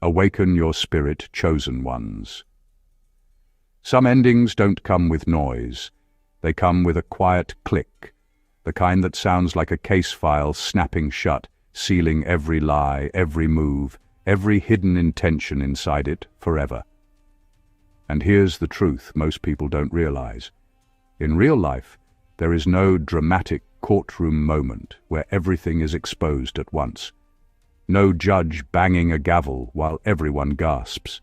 Awaken your spirit, chosen ones. Some endings don't come with noise. They come with a quiet click, the kind that sounds like a case file snapping shut, sealing every lie, every move, every hidden intention inside it forever. And here's the truth most people don't realize. In real life, there is no dramatic courtroom moment where everything is exposed at once. No judge banging a gavel while everyone gasps.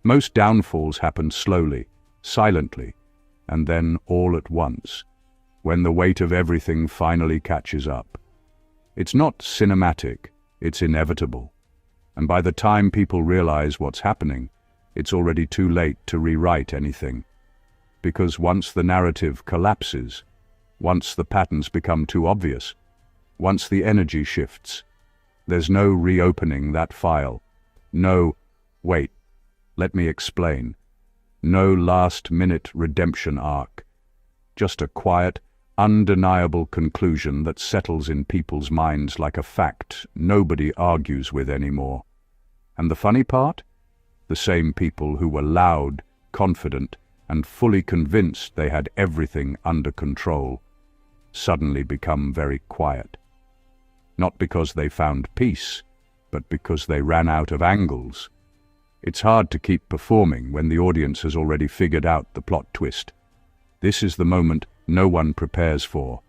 Most downfalls happen slowly, silently, and then all at once, when the weight of everything finally catches up. It's not cinematic, it's inevitable. And by the time people realize what's happening, it's already too late to rewrite anything. Because once the narrative collapses, once the patterns become too obvious, once the energy shifts, there's no reopening that file. No, wait, let me explain. No last-minute redemption arc. Just a quiet, undeniable conclusion that settles in people's minds like a fact nobody argues with anymore. And the funny part? The same people who were loud, confident, and fully convinced they had everything under control suddenly become very quiet. Not because they found peace, but because they ran out of angles. It's hard to keep performing when the audience has already figured out the plot twist. This is the moment no one prepares for,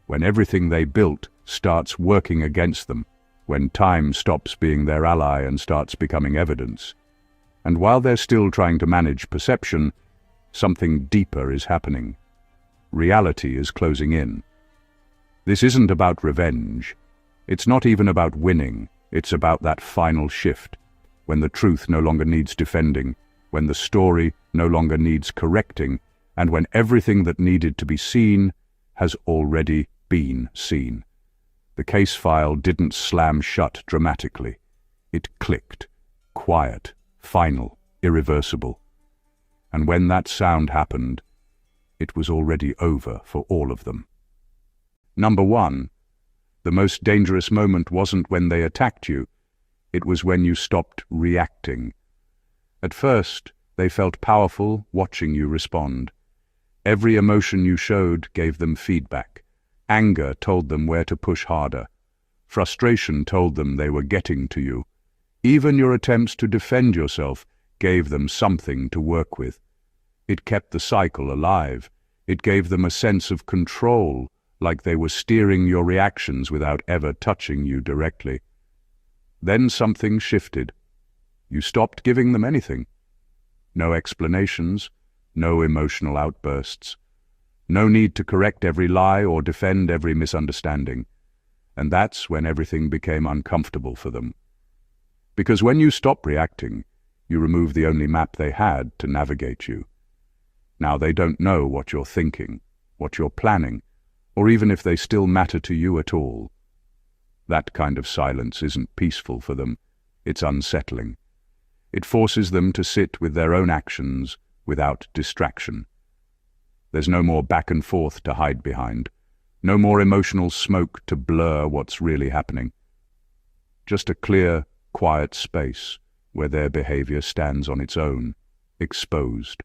when everything they built starts working against them, when time stops being their ally and starts becoming evidence. And while they're still trying to manage perception, something deeper is happening. Reality is closing in. This isn't about revenge. It's not even about winning. It's about that final shift, when the truth no longer needs defending, when the story no longer needs correcting, and when everything that needed to be seen has already been seen. The case file didn't slam shut dramatically. It clicked, quiet, final, irreversible. And when that sound happened, it was already over for all of them. Number 1. The most dangerous moment wasn't when they attacked you. It was when you stopped reacting. At first, they felt powerful watching you respond. Every emotion you showed gave them feedback. Anger told them where to push harder. Frustration told them they were getting to you. Even your attempts to defend yourself gave them something to work with. It kept the cycle alive. It gave them a sense of control, like they were steering your reactions without ever touching you directly. Then something shifted. You stopped giving them anything. No explanations, no emotional outbursts. No need to correct every lie or defend every misunderstanding. And that's when everything became uncomfortable for them. Because when you stop reacting, you remove the only map they had to navigate you. Now they don't know what you're thinking, what you're planning, or even if they still matter to you at all. That kind of silence isn't peaceful for them. It's unsettling. It forces them to sit with their own actions without distraction. There's no more back and forth to hide behind. No more emotional smoke to blur what's really happening. Just a clear, quiet space where their behavior stands on its own, exposed.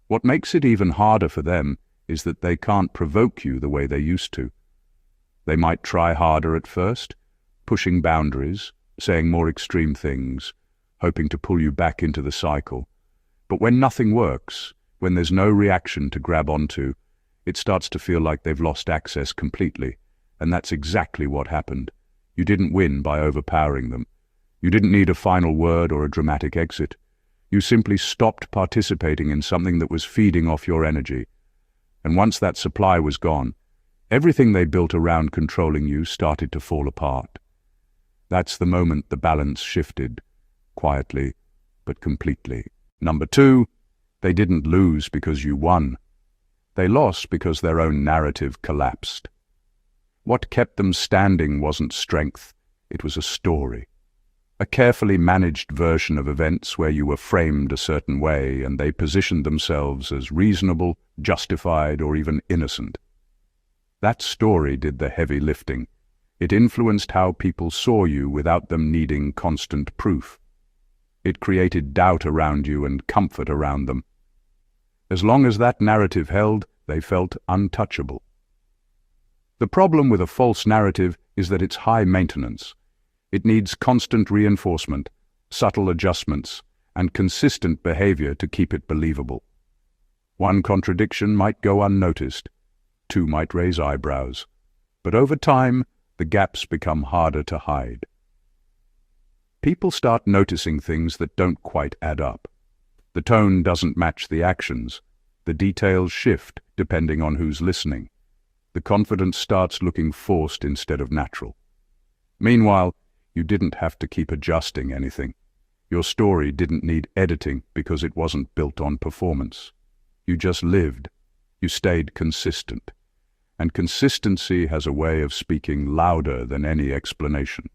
What makes it even harder for them is that they can't provoke you the way they used to. They might try harder at first, pushing boundaries, saying more extreme things, hoping to pull you back into the cycle. But when nothing works, when there's no reaction to grab onto, it starts to feel like they've lost access completely. And that's exactly what happened. You didn't win by overpowering them. You didn't need a final word or a dramatic exit. You simply stopped participating in something that was feeding off your energy. And once that supply was gone, everything they built around controlling you started to fall apart. That's the moment the balance shifted, quietly but completely. Number 2, they didn't lose because you won. They lost because their own narrative collapsed. What kept them standing wasn't strength, it was a story. A carefully managed version of events where you were framed a certain way and they positioned themselves as reasonable, justified, or even innocent. That story did the heavy lifting. It influenced how people saw you without them needing constant proof. It created doubt around you and comfort around them. As long as that narrative held, they felt untouchable. The problem with a false narrative is that it's high maintenance. It needs constant reinforcement, subtle adjustments, and consistent behavior to keep it believable. One contradiction might go unnoticed, two might raise eyebrows, but over time, the gaps become harder to hide. People start noticing things that don't quite add up. The tone doesn't match the actions. The details shift depending on who's listening. The confidence starts looking forced instead of natural. Meanwhile, you didn't have to keep adjusting anything. Your story didn't need editing because it wasn't built on performance. You just lived. You stayed consistent. And consistency has a way of speaking louder than any explanation.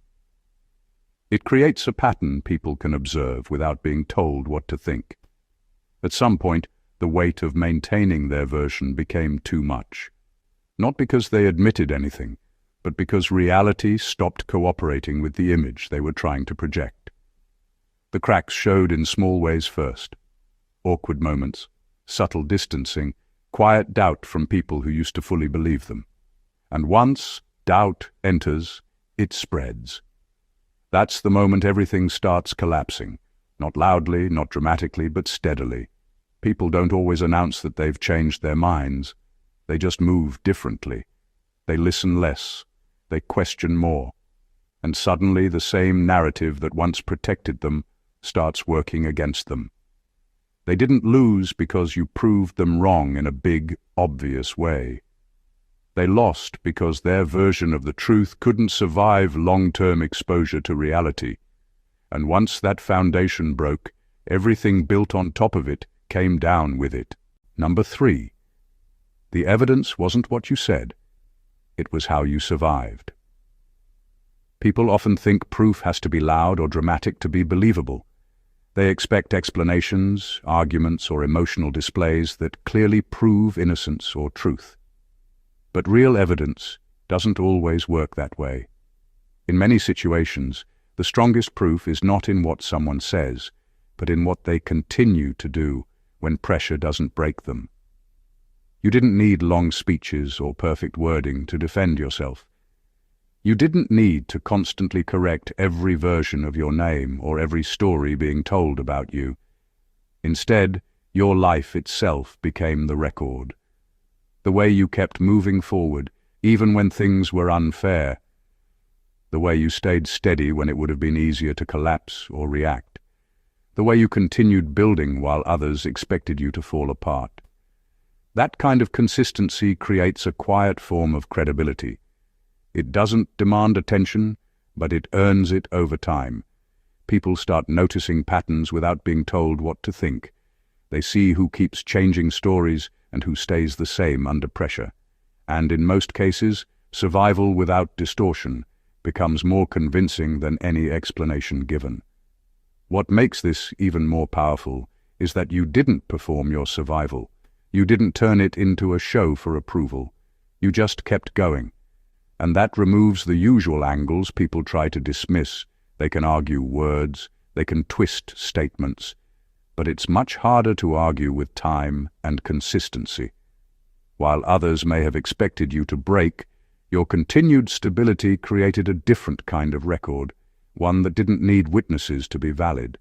It creates a pattern people can observe without being told what to think. At some point, the weight of maintaining their version became too much. Not because they admitted anything, but because reality stopped cooperating with the image they were trying to project. The cracks showed in small ways first. Awkward moments, subtle distancing, quiet doubt from people who used to fully believe them. And once doubt enters, it spreads. That's the moment everything starts collapsing. Not loudly, not dramatically, but steadily. People don't always announce that they've changed their minds. They just move differently. They listen less. They question more. And suddenly the same narrative that once protected them starts working against them. They didn't lose because you proved them wrong in a big, obvious way. They lost because their version of the truth couldn't survive long-term exposure to reality. And once that foundation broke, everything built on top of it came down with it. Number 3. The evidence wasn't what you said. It was how you survived. People often think proof has to be loud or dramatic to be believable. They expect explanations, arguments, or emotional displays that clearly prove innocence or truth. But real evidence doesn't always work that way. In many situations, the strongest proof is not in what someone says, but in what they continue to do when pressure doesn't break them. You didn't need long speeches or perfect wording to defend yourself. You didn't need to constantly correct every version of your name or every story being told about you. Instead, your life itself became the record. The way you kept moving forward, even when things were unfair. The way you stayed steady when it would have been easier to collapse or react. The way you continued building while others expected you to fall apart. That kind of consistency creates a quiet form of credibility. It doesn't demand attention, but it earns it over time. People start noticing patterns without being told what to think. They see who keeps changing stories and who stays the same under pressure. And in most cases, survival without distortion becomes more convincing than any explanation given. What makes this even more powerful is that you didn't perform your survival. You didn't turn it into a show for approval. You just kept going. And that removes the usual angles people try to dismiss. They can argue words, they can twist statements, but it's much harder to argue with time and consistency. While others may have expected you to break, your continued stability created a different kind of record, one that didn't need witnesses to be valid.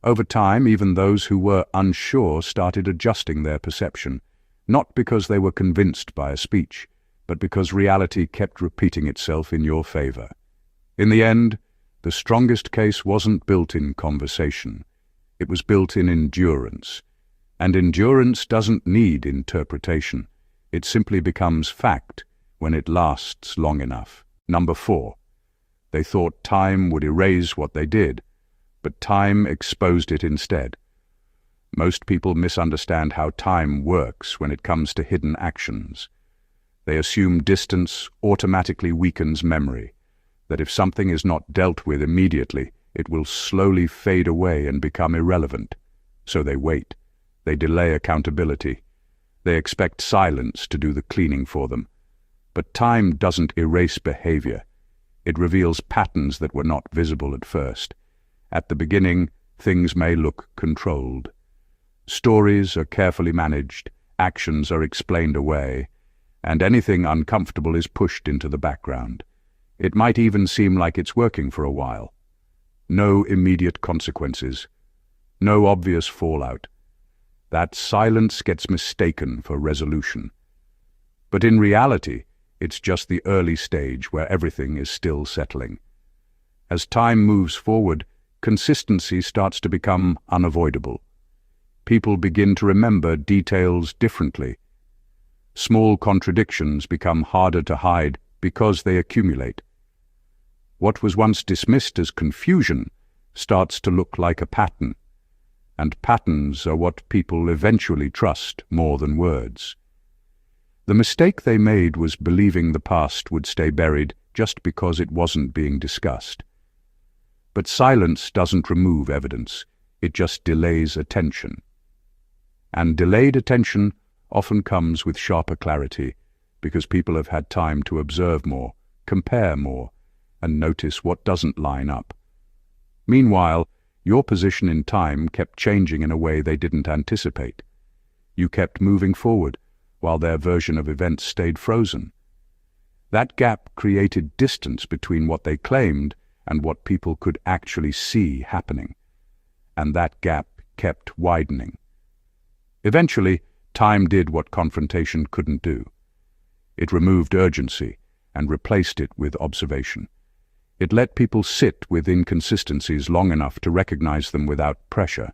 Over time, even those who were unsure started adjusting their perception, not because they were convinced by a speech, but because reality kept repeating itself in your favor. In the end, the strongest case wasn't built in conversation. It was built in endurance. And endurance doesn't need interpretation. It simply becomes fact when it lasts long enough. Number 4. They thought time would erase what they did, but time exposed it instead. Most people misunderstand how time works when it comes to hidden actions. They assume distance automatically weakens memory, that if something is not dealt with immediately, it will slowly fade away and become irrelevant. So they wait. They delay accountability. They expect silence to do the cleaning for them. But time doesn't erase behavior. It reveals patterns that were not visible at first. At the beginning, things may look controlled. Stories are carefully managed, actions are explained away, and anything uncomfortable is pushed into the background. It might even seem like it's working for a while. No immediate consequences, no obvious fallout. That silence gets mistaken for resolution. But in reality, it's just the early stage where everything is still settling. As time moves forward, consistency starts to become unavoidable. People begin to remember details differently. Small contradictions become harder to hide because they accumulate. What was once dismissed as confusion starts to look like a pattern, and patterns are what people eventually trust more than words. The mistake they made was believing the past would stay buried just because it wasn't being discussed. But silence doesn't remove evidence, it just delays attention. And delayed attention often comes with sharper clarity because people have had time to observe more, compare more, and notice what doesn't line up. Meanwhile, your position in time kept changing in a way they didn't anticipate. You kept moving forward, while their version of events stayed frozen. That gap created distance between what they claimed and what people could actually see happening. And that gap kept widening. Eventually, time did what confrontation couldn't do. It removed urgency and replaced it with observation. It let people sit with inconsistencies long enough to recognize them without pressure.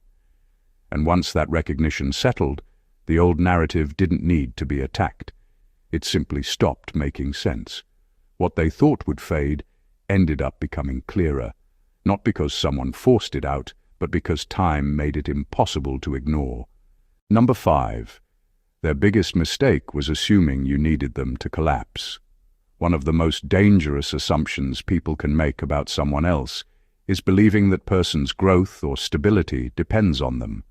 And once that recognition settled, the old narrative didn't need to be attacked. It simply stopped making sense. What they thought would fade ended up becoming clearer, not because someone forced it out, but because time made it impossible to ignore. Number 5. Their biggest mistake was assuming you needed them to collapse. One of the most dangerous assumptions people can make about someone else is believing that person's growth or stability depends on them.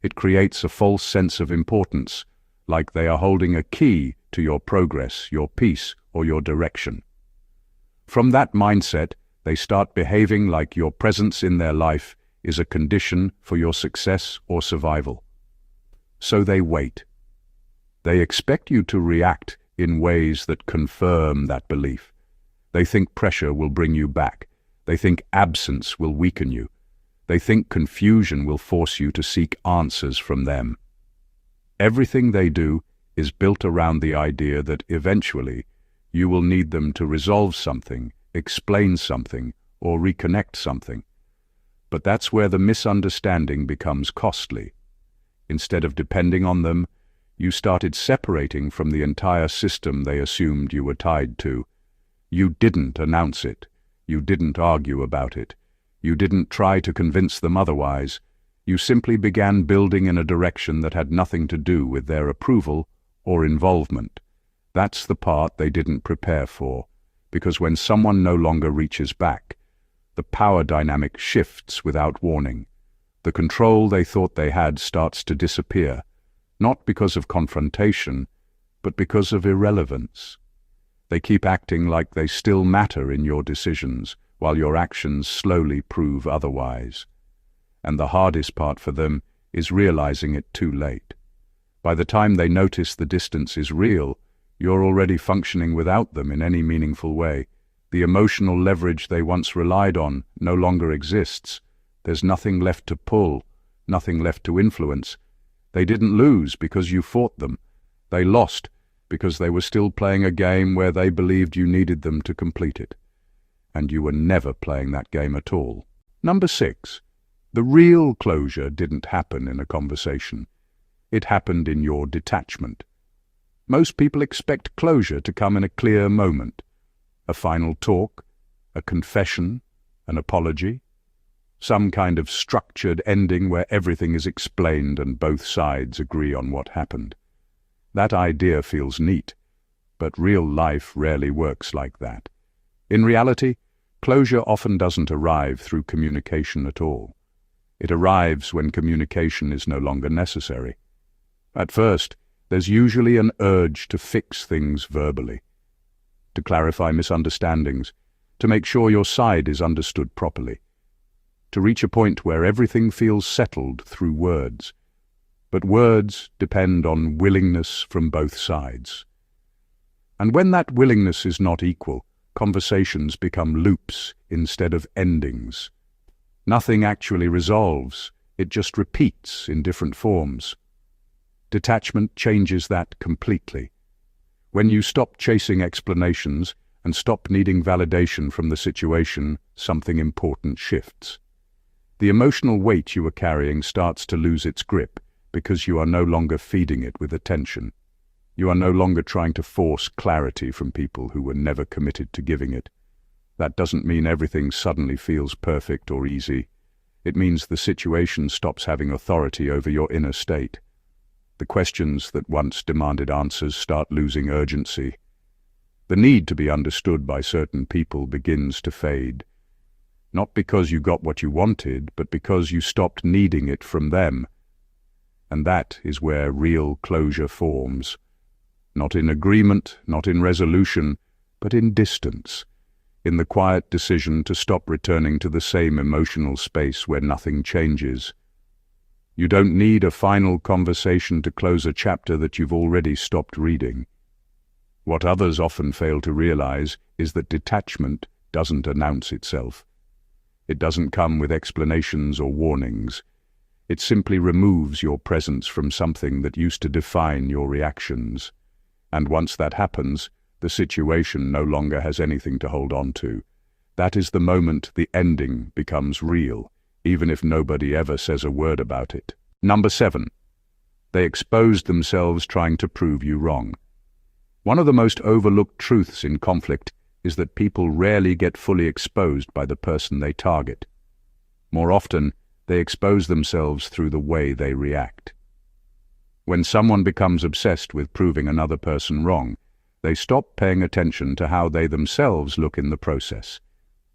It creates a false sense of importance, like they are holding a key to your progress, your peace, or your direction. From that mindset, they start behaving like your presence in their life is a condition for your success or survival. So they wait. They expect you to react in ways that confirm that belief. They think pressure will bring you back. They think absence will weaken you. They think confusion will force you to seek answers from them. Everything they do is built around the idea that eventually you will need them to resolve something, explain something, or reconnect something. But that's where the misunderstanding becomes costly. Instead of depending on them, you started separating from the entire system they assumed you were tied to. You didn't announce it. You didn't argue about it. You didn't try to convince them otherwise. You simply began building in a direction that had nothing to do with their approval or involvement. That's the part they didn't prepare for, because when someone no longer reaches back, the power dynamic shifts without warning. The control they thought they had starts to disappear, not because of confrontation, but because of irrelevance. They keep acting like they still matter in your decisions, while your actions slowly prove otherwise. And the hardest part for them is realizing it too late. By the time they notice the distance is real, you're already functioning without them in any meaningful way. The emotional leverage they once relied on no longer exists. There's nothing left to pull, nothing left to influence. They didn't lose because you fought them. They lost because they were still playing a game where they believed you needed them to complete it. And you were never playing that game at all. Number 6. The real closure didn't happen in a conversation. It happened in your detachment. Most people expect closure to come in a clear moment. A final talk, a confession, an apology. Some kind of structured ending where everything is explained and both sides agree on what happened. That idea feels neat, but real life rarely works like that. In reality, closure often doesn't arrive through communication at all. It arrives when communication is no longer necessary. At first, there's usually an urge to fix things verbally, to clarify misunderstandings, to make sure your side is understood properly, to reach a point where everything feels settled through words. But words depend on willingness from both sides. And when that willingness is not equal, conversations become loops instead of endings. Nothing actually resolves, it just repeats in different forms. Detachment changes that completely. When you stop chasing explanations and stop needing validation from the situation, something important shifts. The emotional weight you were carrying starts to lose its grip because you are no longer feeding it with attention. You are no longer trying to force clarity from people who were never committed to giving it. That doesn't mean everything suddenly feels perfect or easy. It means the situation stops having authority over your inner state. The questions that once demanded answers start losing urgency. The need to be understood by certain people begins to fade. Not because you got what you wanted, but because you stopped needing it from them. And that is where real closure forms. Not in agreement, not in resolution, but in distance. In the quiet decision to stop returning to the same emotional space where nothing changes. You don't need a final conversation to close a chapter that you've already stopped reading. What others often fail to realize is that detachment doesn't announce itself. It doesn't come with explanations or warnings. It simply removes your presence from something that used to define your reactions. And once that happens, the situation no longer has anything to hold on to. That is the moment the ending becomes real, even if nobody ever says a word about it. Number 7. They exposed themselves trying to prove you wrong. One of the most overlooked truths in conflict is that people rarely get fully exposed by the person they target. More often, they expose themselves through the way they react. When someone becomes obsessed with proving another person wrong, they stop paying attention to how they themselves look in the process.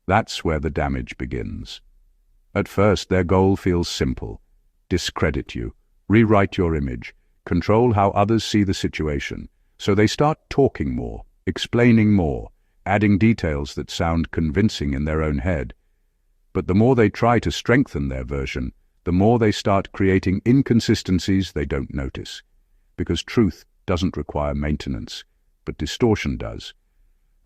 That's where the damage begins. At first, their goal feels simple. Discredit you, rewrite your image, control how others see the situation. So they start talking more, explaining more, adding details that sound convincing in their own head. But the more they try to strengthen their version, the more they start creating inconsistencies they don't notice. Because truth doesn't require maintenance, but distortion does.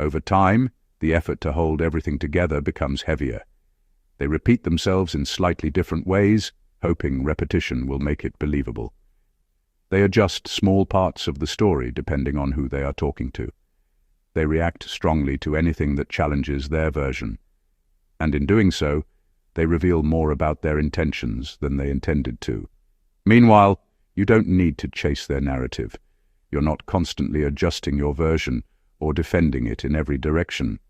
Over time, the effort to hold everything together becomes heavier. They repeat themselves in slightly different ways, hoping repetition will make it believable. They adjust small parts of the story depending on who they are talking to. They react strongly to anything that challenges their version. And in doing so, they reveal more about their intentions than they intended to. Meanwhile, you don't need to chase their narrative. You're not constantly adjusting your version or defending it in every direction.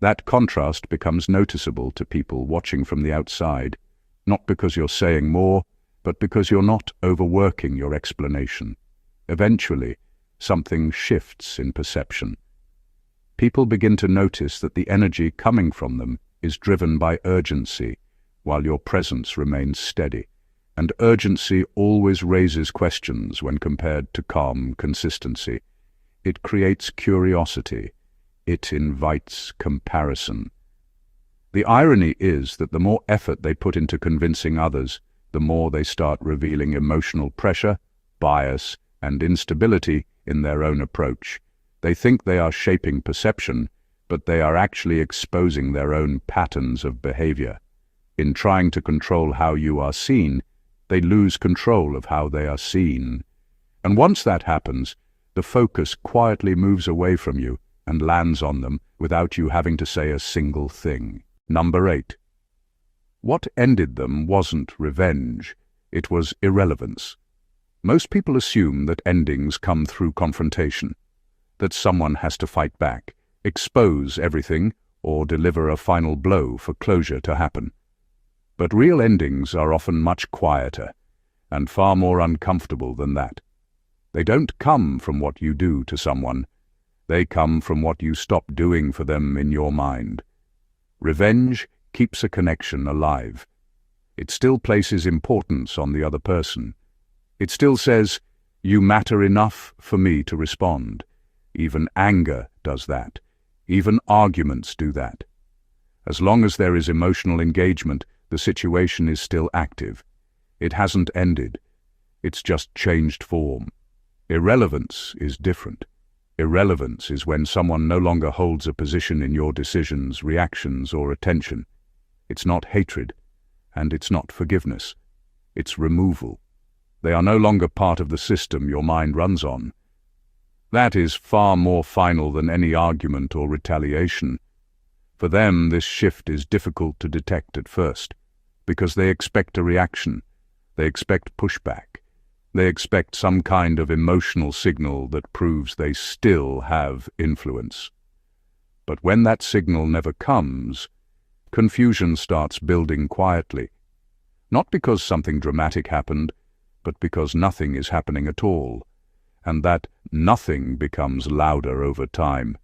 That contrast becomes noticeable to people watching from the outside, not because you're saying more, but because you're not overworking your explanation. Eventually, something shifts in perception. People begin to notice that the energy coming from them is driven by urgency, while your presence remains steady. And urgency always raises questions when compared to calm consistency. It creates curiosity. It invites comparison. The irony is that the more effort they put into convincing others, the more they start revealing emotional pressure, bias, and instability in their own approach. They think they are shaping perception, but they are actually exposing their own patterns of behavior. In trying to control how you are seen, they lose control of how they are seen. And once that happens, the focus quietly moves away from you and lands on them without you having to say a single thing. Number 8. What ended them wasn't revenge, it was irrelevance. Most people assume that endings come through confrontation, that someone has to fight back, expose everything, or deliver a final blow for closure to happen. But real endings are often much quieter and far more uncomfortable than that. They don't come from what you do to someone. They come from what you stop doing for them in your mind. Revenge keeps a connection alive. It still places importance on the other person. It still says, "You matter enough for me to respond." Even anger does that. Even arguments do that. As long as there is emotional engagement, The situation is still active. It hasn't ended. It's just changed form. Irrelevance is different. Irrelevance is when someone no longer holds a position in your decisions, reactions, or attention. It's not hatred, and it's not forgiveness. It's removal. They are no longer part of the system your mind runs on. That is far more final than any argument or retaliation. For them, this shift is difficult to detect at first, because they expect a reaction. They expect pushback. They expect some kind of emotional signal that proves they still have influence. But when that signal never comes, confusion starts building quietly. Not because something dramatic happened, but because nothing is happening at all. And that nothing becomes louder over time.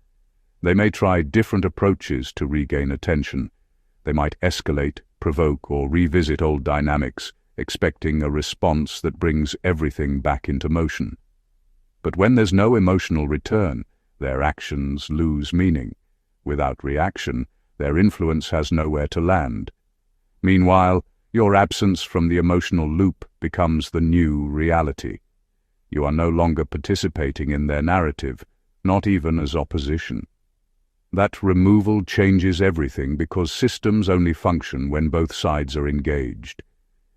They may try different approaches to regain attention. They might escalate, provoke, or revisit old dynamics, expecting a response that brings everything back into motion. But when there's no emotional return, their actions lose meaning. Without reaction, their influence has nowhere to land. Meanwhile, your absence from the emotional loop becomes the new reality. You are no longer participating in their narrative, not even as opposition. That removal changes everything because systems only function when both sides are engaged.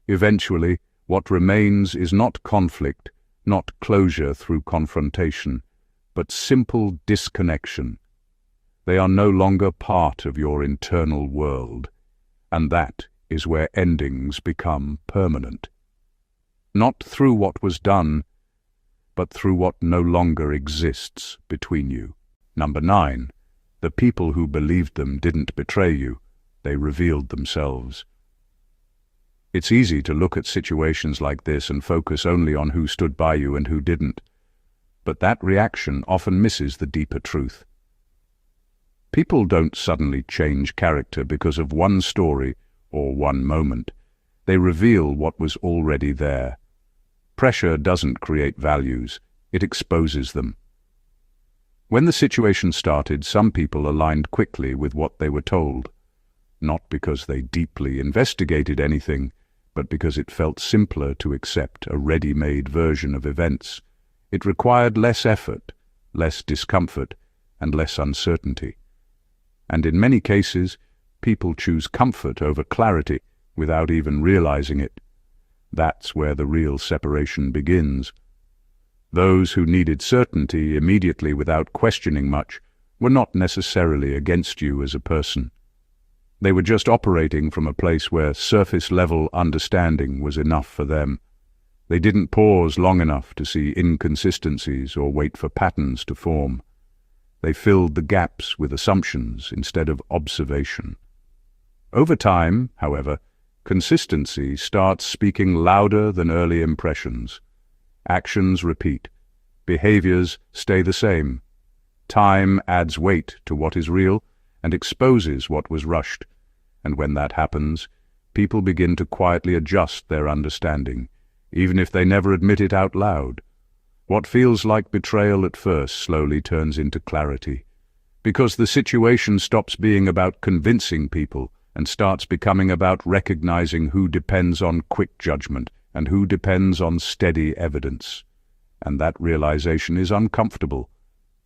Eventually, what remains is not conflict, not closure through confrontation, but simple disconnection. They are no longer part of your internal world, and that is where endings become permanent. Not through what was done, but through what no longer exists between you. Number 9. The people who believed them didn't betray you, they revealed themselves. It's easy to look at situations like this and focus only on who stood by you and who didn't, but that reaction often misses the deeper truth. People don't suddenly change character because of one story or one moment. They reveal what was already there. Pressure doesn't create values, it exposes them. When the situation started, some people aligned quickly with what they were told, not because they deeply investigated anything, but because it felt simpler to accept a ready-made version of events. It required less effort, less discomfort, and less uncertainty. And in many cases, people choose comfort over clarity without even realizing it. That's where the real separation begins. Those who needed certainty immediately without questioning much were not necessarily against you as a person. They were just operating from a place where surface-level understanding was enough for them. They didn't pause long enough to see inconsistencies or wait for patterns to form. They filled the gaps with assumptions instead of observation. Over time, however, consistency starts speaking louder than early impressions. Actions repeat. Behaviors stay the same. Time adds weight to what is real and exposes what was rushed. And when that happens, people begin to quietly adjust their understanding, even if they never admit it out loud. What feels like betrayal at first slowly turns into clarity, because the situation stops being about convincing people and starts becoming about recognizing who depends on quick judgment and who depends on steady evidence. And that realization is uncomfortable,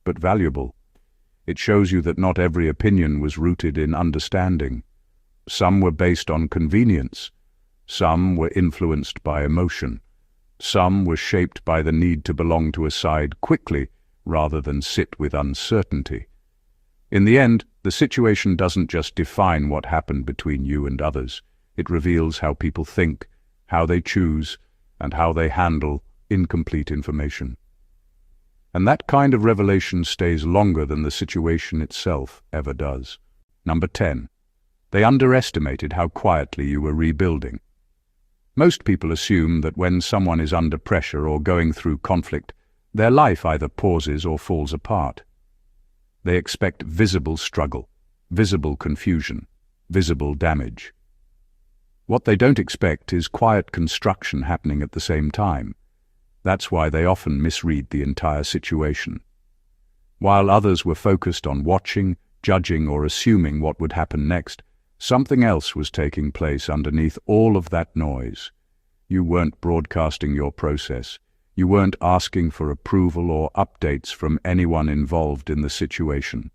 but valuable. It shows you that not every opinion was rooted in understanding. Some were based on convenience. Some were influenced by emotion. Some were shaped by the need to belong to a side quickly rather than sit with uncertainty. In the end, the situation doesn't just define what happened between you and others. It reveals how people think, how they choose, and how they handle incomplete information. And that kind of revelation stays longer than the situation itself ever does. Number 10. They underestimated how quietly you were rebuilding. Most people assume that when someone is under pressure or going through conflict, their life either pauses or falls apart. They expect visible struggle, visible confusion, visible damage. What they don't expect is quiet construction happening at the same time. That's why they often misread the entire situation. While others were focused on watching, judging, or assuming what would happen next, Something else was taking place underneath all of that noise. You weren't broadcasting your process. You weren't asking for approval or updates from anyone involved in the situation.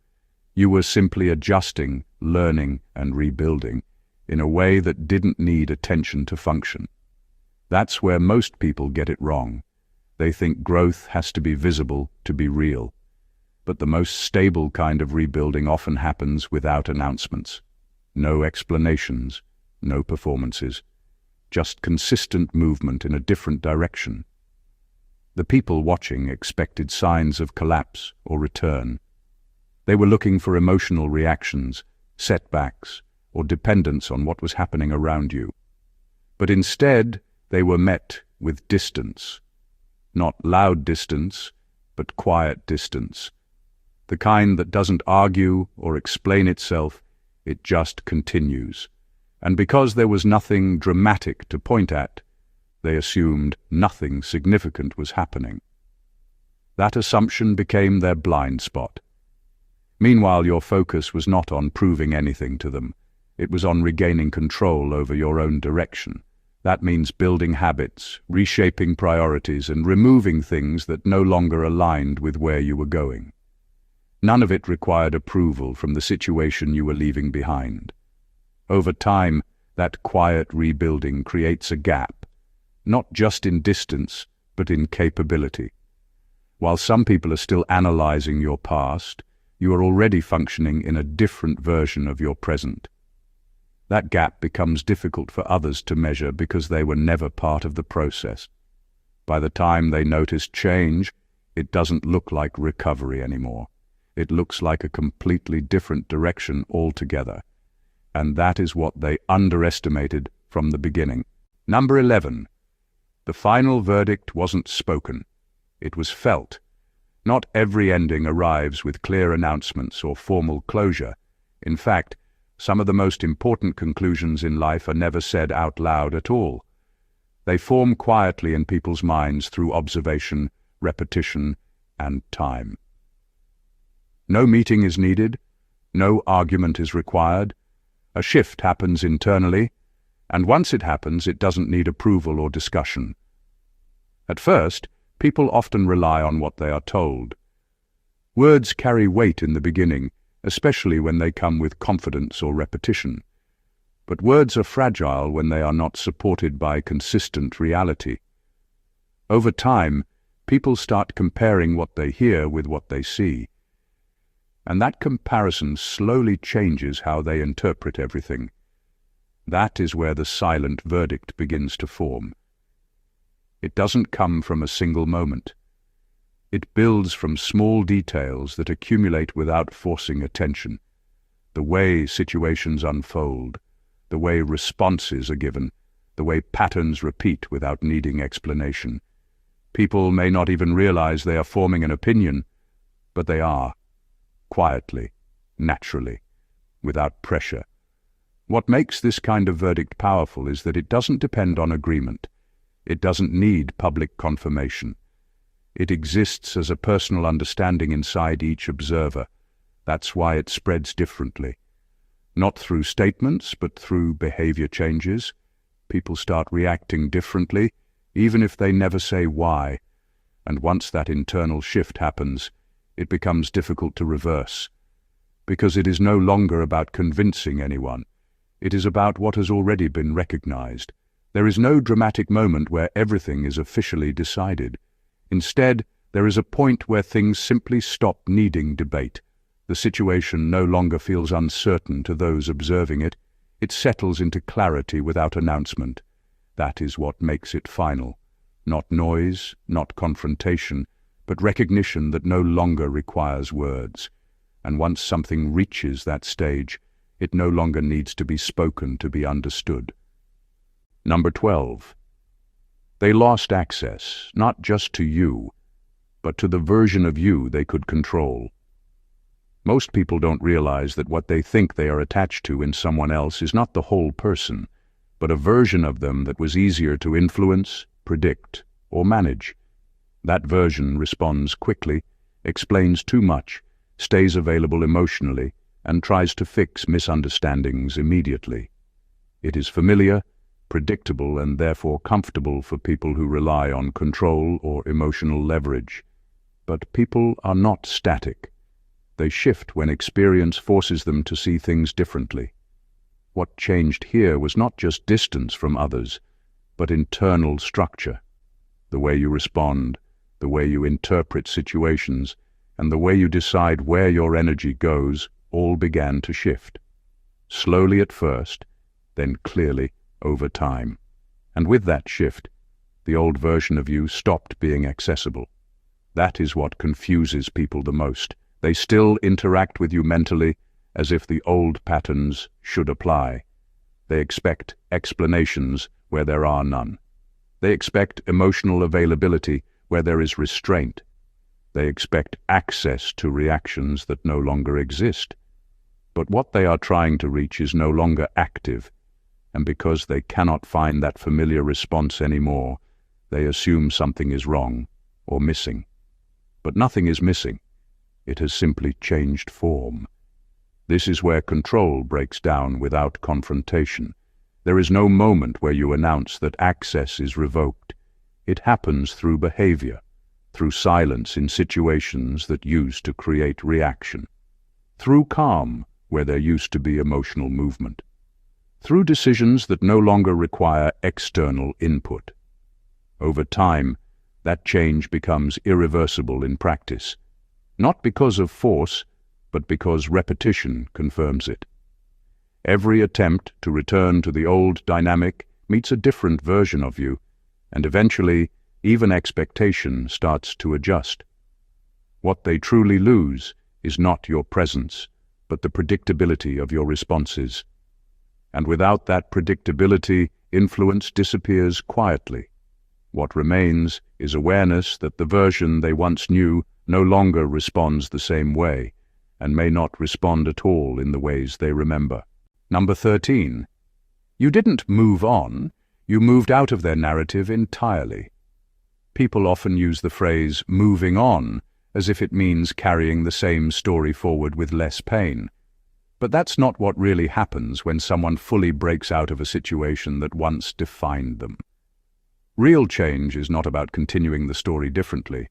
You were simply adjusting, learning, and rebuilding in a way that didn't need attention to function. That's where most people get it wrong. They think growth has to be visible to be real. But the most stable kind of rebuilding often happens without announcements. No explanations, no performances, just consistent movement in a different direction. The people watching expected signs of collapse or return. They were looking for emotional reactions, setbacks, or dependence on what was happening around you. But instead, they were met with distance. Not loud distance, but quiet distance. The kind that doesn't argue or explain itself, it just continues. And because there was nothing dramatic to point at, they assumed nothing significant was happening. That assumption became their blind spot. Meanwhile, your focus was not on proving anything to them. It was on regaining control over your own direction. That means building habits, reshaping priorities, and removing things that no longer aligned with where you were going. None of it required approval from the situation you were leaving behind. Over time, that quiet rebuilding creates a gap, not just in distance, but in capability. While some people are still analyzing your past, you are already functioning in a different version of your present. That gap becomes difficult for others to measure because they were never part of the process. By the time they notice change, it doesn't look like recovery anymore. It looks like a completely different direction altogether. And that is what they underestimated from the beginning. Number 11. The final verdict wasn't spoken. It was felt. Not every ending arrives with clear announcements or formal closure. In fact, some of the most important conclusions in life are never said out loud at all. They form quietly in people's minds through observation, repetition, and time. No meeting is needed. No argument is required. A shift happens internally, and once it happens, it doesn't need approval or discussion. At first, people often rely on what they are told. Words carry weight in the beginning, especially when they come with confidence or repetition. But words are fragile when they are not supported by consistent reality. Over time, people start comparing what they hear with what they see. And that comparison slowly changes how they interpret everything. That is where the silent verdict begins to form. It doesn't come from a single moment. It builds from small details that accumulate without forcing attention. The way situations unfold, the way responses are given, the way patterns repeat without needing explanation. People may not even realize they are forming an opinion, but they are. Quietly, naturally, without pressure. What makes this kind of verdict powerful is that it doesn't depend on agreement. It doesn't need public confirmation. It exists as a personal understanding inside each observer. That's why it spreads differently. Not through statements, but through behavior changes. People start reacting differently, even if they never say why. And once that internal shift happens, it becomes difficult to reverse, because it is no longer about convincing anyone. It is about what has already been recognized. There is no dramatic moment where everything is officially decided. Instead, there is a point where things simply stop needing debate. The situation no longer feels uncertain to those observing it. It settles into clarity without announcement. That is what makes it final. Not noise, not confrontation, but recognition that no longer requires words. And once something reaches that stage, it no longer needs to be spoken to be understood. Number 12. They lost access, not just to you, but to the version of you they could control. Most people don't realize that what they think they are attached to in someone else is not the whole person, but a version of them that was easier to influence, predict, or manage. That version responds quickly, explains too much, stays available emotionally, and tries to fix misunderstandings immediately. It is familiar, predictable, and therefore comfortable for people who rely on control or emotional leverage. But people are not static. They shift when experience forces them to see things differently. What changed here was not just distance from others, but internal structure. The way you respond, the way you interpret situations, and the way you decide where your energy goes all began to shift. Slowly at first, then clearly over time. And with that shift, the old version of you stopped being accessible. That is what confuses people the most. They still interact with you mentally as if the old patterns should apply. They expect explanations where there are none. They expect emotional availability where there is restraint. They expect access to reactions that no longer exist. But what they are trying to reach is no longer active, and because they cannot find that familiar response anymore, they assume something is wrong or missing. But nothing is missing. It has simply changed form. This is where control breaks down without confrontation. There is no moment where you announce that access is revoked. It happens through behavior, through silence in situations that used to create reaction, through calm where there used to be emotional movement, through decisions that no longer require external input. Over time, that change becomes irreversible in practice, not because of force, but because repetition confirms it. Every attempt to return to the old dynamic meets a different version of you, and eventually, even expectation starts to adjust. What they truly lose is not your presence, but the predictability of your responses. And without that predictability, influence disappears quietly. What remains is awareness that the version they once knew no longer responds the same way, and may not respond at all in the ways they remember. Number 13. You didn't move on, you moved out of their narrative entirely. People often use the phrase moving on as if it means carrying the same story forward with less pain. But that's not what really happens when someone fully breaks out of a situation that once defined them. Real change is not about continuing the story differently.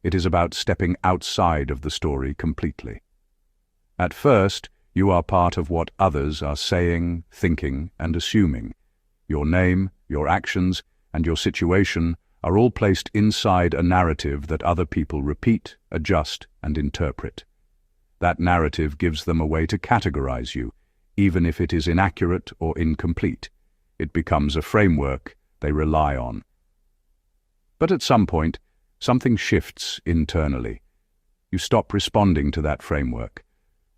It is about stepping outside of the story completely. At first, you are part of what others are saying, thinking, and assuming. Your name, your actions, and your situation are all placed inside a narrative that other people repeat, adjust, and interpret. That narrative gives them a way to categorize you, even if it is inaccurate or incomplete. It becomes a framework they rely on. But at some point, something shifts internally. You stop responding to that framework,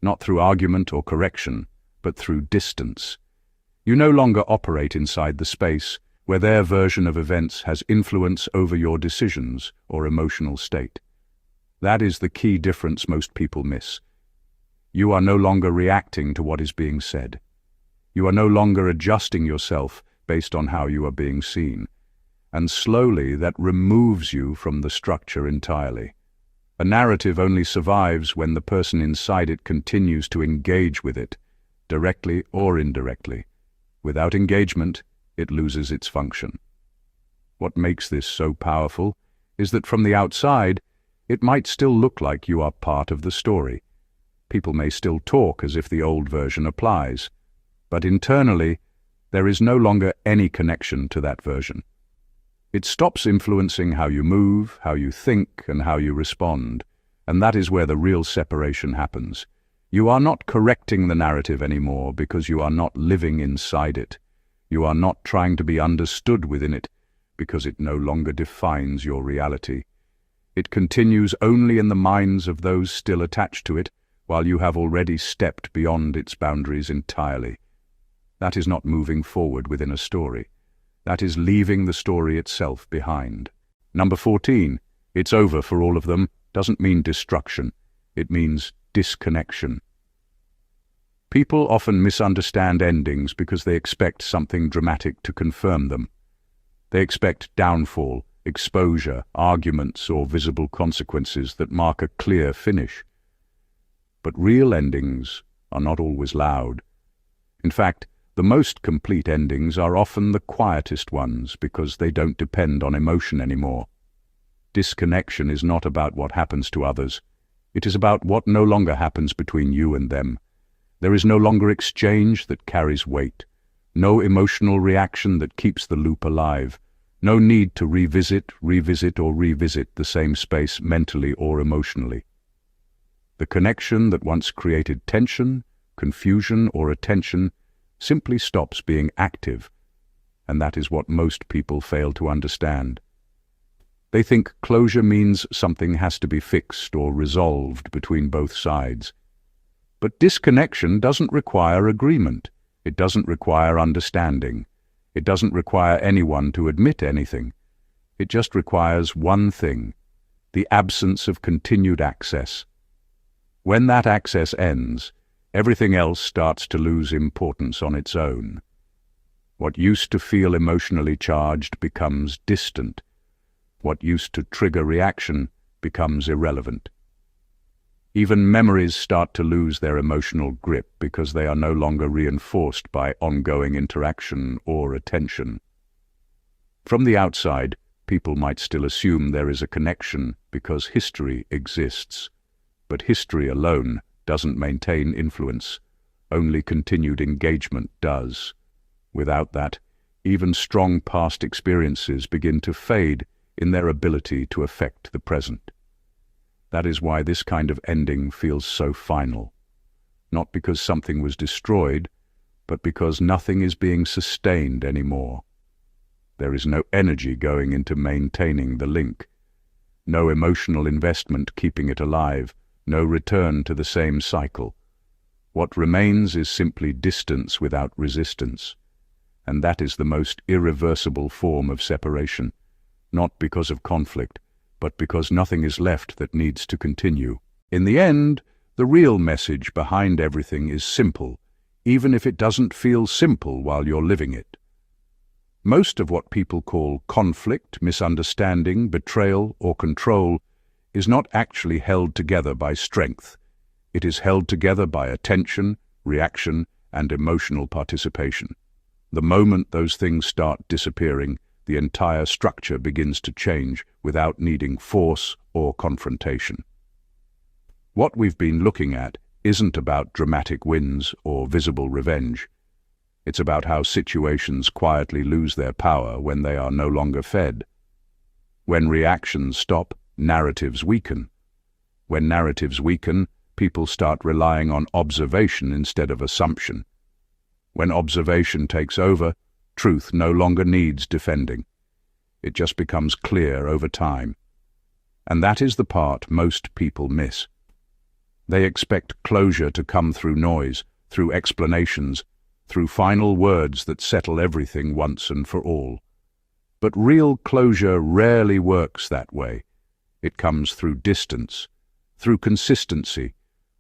not through argument or correction, but through distance. You no longer operate inside the space where their version of events has influence over your decisions or emotional state. That is the key difference most people miss. You are no longer reacting to what is being said. You are no longer adjusting yourself based on how you are being seen. And slowly that removes you from the structure entirely. A narrative only survives when the person inside it continues to engage with it, directly or indirectly. Without engagement, it loses its function. What makes this so powerful is that from the outside, it might still look like you are part of the story. People may still talk as if the old version applies, but internally, there is no longer any connection to that version. It stops influencing how you move, how you think, and how you respond, and that is where the real separation happens. You are not correcting the narrative anymore because you are not living inside it. You are not trying to be understood within it because it no longer defines your reality. It continues only in the minds of those still attached to it, while you have already stepped beyond its boundaries entirely. That is not moving forward within a story. That is leaving the story itself behind. Number 14. It's over for all of them doesn't mean destruction. It means disconnection. People often misunderstand endings because they expect something dramatic to confirm them. They expect downfall, exposure, arguments, or visible consequences that mark a clear finish. But real endings are not always loud. In fact, the most complete endings are often the quietest ones because they don't depend on emotion anymore. Disconnection is not about what happens to others. It is about what no longer happens between you and them. There is no longer exchange that carries weight, no emotional reaction that keeps the loop alive, no need to revisit the same space mentally or emotionally. The connection that once created tension, confusion, or attention simply stops being active, and that is what most people fail to understand. They think closure means something has to be fixed or resolved between both sides. But disconnection doesn't require agreement. It doesn't require understanding. It doesn't require anyone to admit anything. It just requires one thing: the absence of continued access. When that access ends, everything else starts to lose importance on its own. What used to feel emotionally charged becomes distant. What used to trigger reaction becomes irrelevant. Even memories start to lose their emotional grip because they are no longer reinforced by ongoing interaction or attention. From the outside, people might still assume there is a connection because history exists. But history alone doesn't maintain influence. Only continued engagement does. Without that, even strong past experiences begin to fade in their ability to affect the present. That is why this kind of ending feels so final. Not because something was destroyed, but because nothing is being sustained anymore. There is no energy going into maintaining the link, no emotional investment keeping it alive, no return to the same cycle. What remains is simply distance without resistance, and that is the most irreversible form of separation, not because of conflict, but because nothing is left that needs to continue. In the end, the real message behind everything is simple, even if it doesn't feel simple while you're living it. Most of what people call conflict, misunderstanding, betrayal, or control is not actually held together by strength. It is held together by attention, reaction, and emotional participation. The moment those things start disappearing, the entire structure begins to change without needing force or confrontation. What we've been looking at isn't about dramatic wins or visible revenge. It's about how situations quietly lose their power when they are no longer fed. When reactions stop, narratives weaken. When narratives weaken, people start relying on observation instead of assumption. When observation takes over, truth no longer needs defending. It just becomes clear over time. And that is the part most people miss. They expect closure to come through noise, through explanations, through final words that settle everything once and for all. But real closure rarely works that way. It comes through distance, through consistency,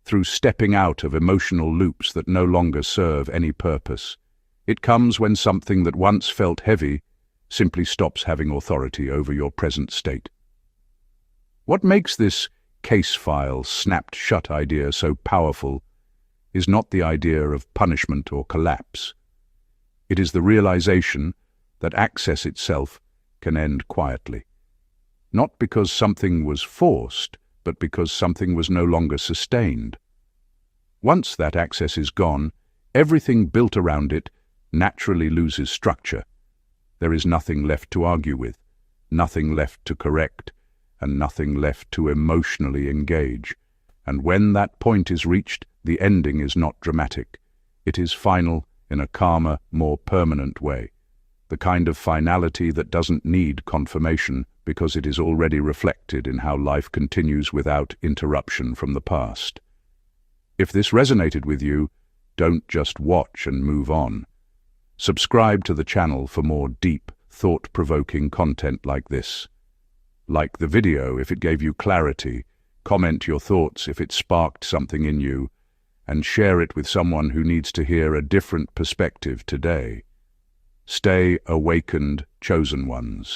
through stepping out of emotional loops that no longer serve any purpose. It comes when something that once felt heavy simply stops having authority over your present state. What makes this case file snapped shut idea so powerful is not the idea of punishment or collapse. It is the realization that access itself can end quietly. Not because something was forced, but because something was no longer sustained. Once that access is gone, everything built around it naturally loses structure. There is nothing left to argue with, nothing left to correct, and nothing left to emotionally engage. And when that point is reached, the ending is not dramatic. It is final in a calmer, more permanent way. The kind of finality that doesn't need confirmation because it is already reflected in how life continues without interruption from the past. If this resonated with you, don't just watch and move on. Subscribe to the channel for more deep, thought-provoking content like this. Like the video if it gave you clarity, comment your thoughts if it sparked something in you, and share it with someone who needs to hear a different perspective today. Stay awakened, chosen ones.